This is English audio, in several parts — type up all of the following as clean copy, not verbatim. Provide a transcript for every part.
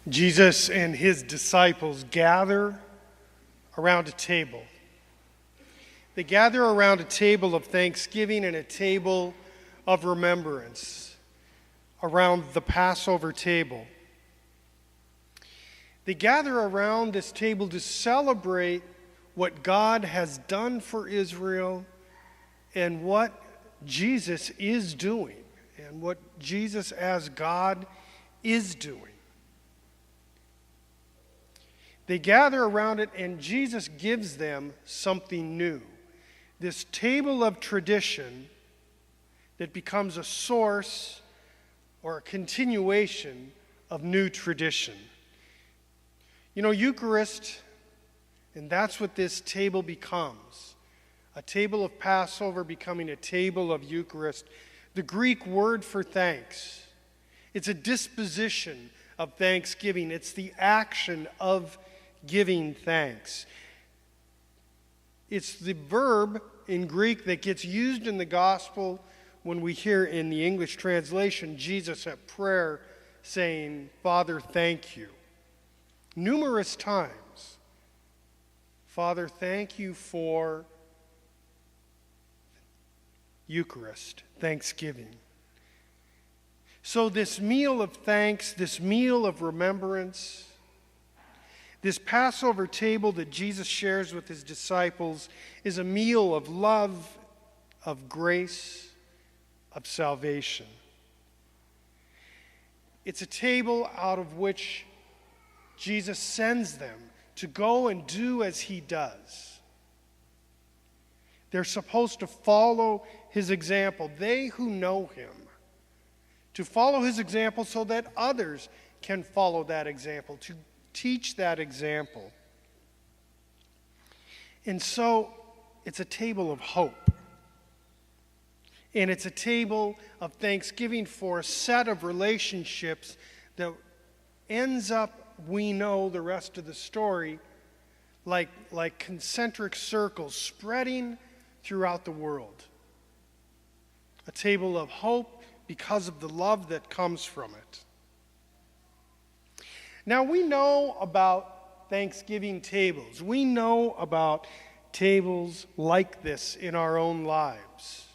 Jesus and his disciples gather around a table. They gather around a table of thanksgiving and a table of remembrance around the Passover table. They gather around this table to celebrate what God has done for Israel and what Jesus is doing and what Jesus as God is doing. They gather around it, and Jesus gives them something new. This table of tradition that becomes a source or a continuation of new tradition. You know, Eucharist, and that's what this table becomes. A table of Passover becoming a table of Eucharist. The Greek word for thanks. It's a disposition of thanksgiving. It's the action of giving thanks. It's the verb in Greek that gets used in the gospel when we hear in the English translation Jesus at prayer saying, "Father, thank you." Numerous times. Father, thank you for Eucharist, thanksgiving. So this meal of thanks, this meal of remembrance, this Passover table that Jesus shares with his disciples is a meal of love, of grace, of salvation. It's a table out of which Jesus sends them to go and do as he does. They're supposed to follow his example, they who know him, to follow his example so that others can follow that example, to teach that example. And so it's a table of hope. And it's a table of thanksgiving for a set of relationships that ends up, we know the rest of the story, like concentric circles spreading throughout the world. A table of hope because of the love that comes from it. Now, we know about Thanksgiving tables. We know about tables like this in our own lives.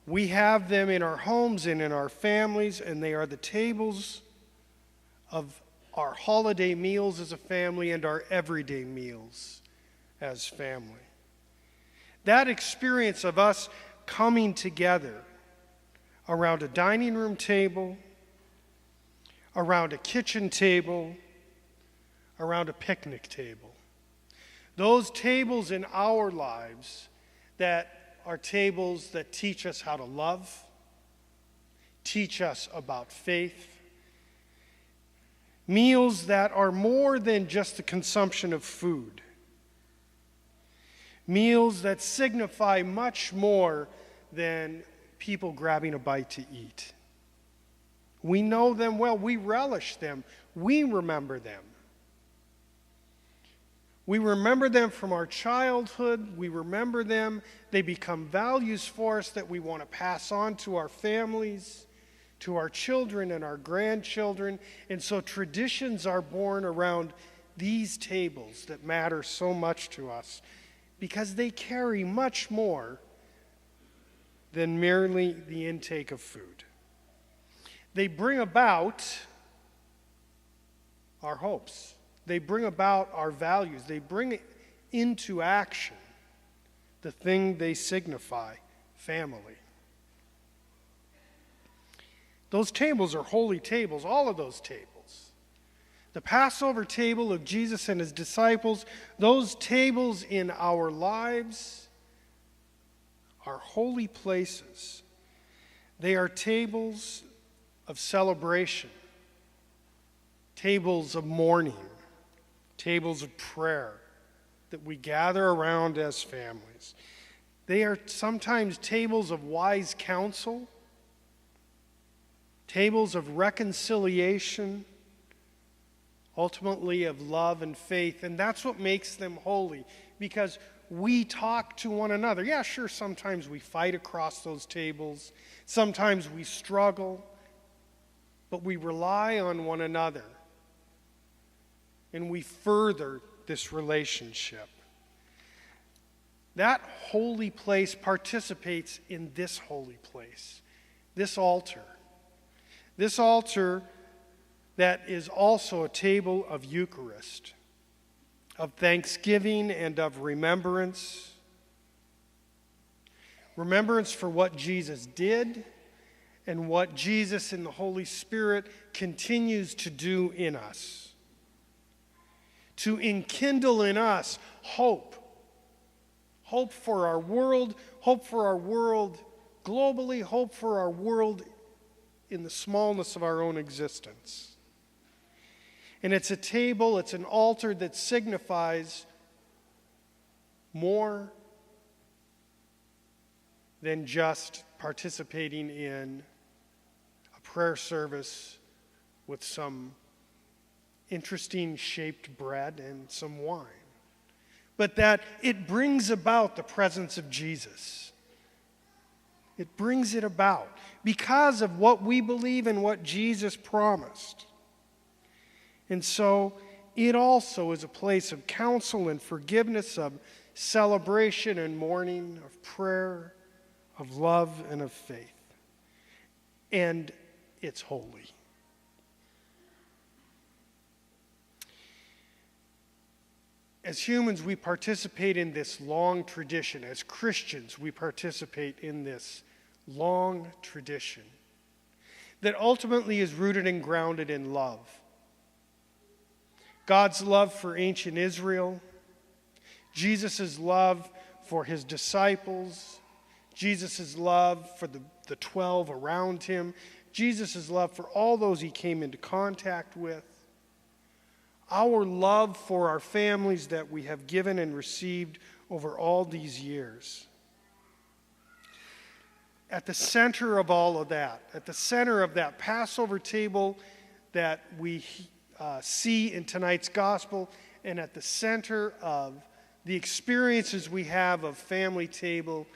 We have them in our homes and in our families, and they are the tables of our holiday meals as a family and our everyday meals as family. That experience of us coming together around a dining room table, around a kitchen table, around a picnic table. Those tables in our lives that are tables that teach us how to love, teach us about faith, meals that are more than just the consumption of food, meals that signify much more than people grabbing a bite to eat. We know them well. We relish them. We remember them. We remember them from our childhood. We remember them. They become values for us that we want to pass on to our families, to our children and our grandchildren. And so traditions are born around these tables that matter so much to us because they carry much more than merely the intake of food. They bring about our hopes. They bring about our values. They bring into action the thing they signify, family. Those tables are holy tables, all of those tables. The Passover table of Jesus and his disciples, those tables in our lives are holy places. They are tables of celebration, tables of mourning, tables of prayer that we gather around as families. They are sometimes tables of wise counsel, tables of reconciliation, ultimately of love and faith, and that's what makes them holy, because we talk to one another. Yeah, sure, sometimes we fight across those tables, sometimes we struggle, but we rely on one another and we further this relationship. That holy place participates in this holy place, this altar. This altar that is also a table of Eucharist, of thanksgiving and of remembrance. Remembrance for what Jesus did and what Jesus in the Holy Spirit continues to do in us. To enkindle in us hope. Hope for our world globally, hope for our world in the smallness of our own existence. And it's a table, it's an altar that signifies more than just participating in a prayer service with some interesting shaped bread and some wine, but that it brings about the presence of Jesus. It brings it about because of what we believe and what Jesus promised. And so it also is a place of counsel and forgiveness, of celebration and mourning, of prayer, of love and of faith. And it's holy. As humans, we participate in this long tradition. As Christians, we participate in this long tradition that ultimately is rooted and grounded in love. God's love for ancient Israel, Jesus' love for his disciples, Jesus' love for the 12 around him, Jesus' love for all those he came into contact with, our love for our families that we have given and received over all these years. At the center of all of that, at the center of that Passover table that we see in tonight's gospel, and at the center of the experiences we have of family table,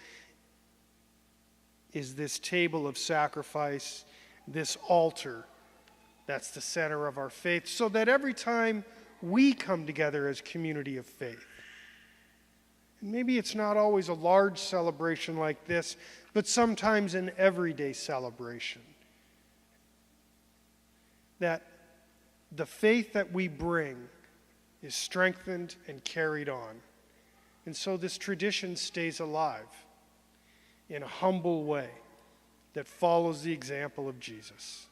is this table of sacrifice, this altar that's the center of our faith, so that every time we come together as community of faith, and maybe it's not always a large celebration like this, but sometimes an everyday celebration, that the faith that we bring is strengthened and carried on. And so this tradition stays alive in a humble way that follows the example of Jesus.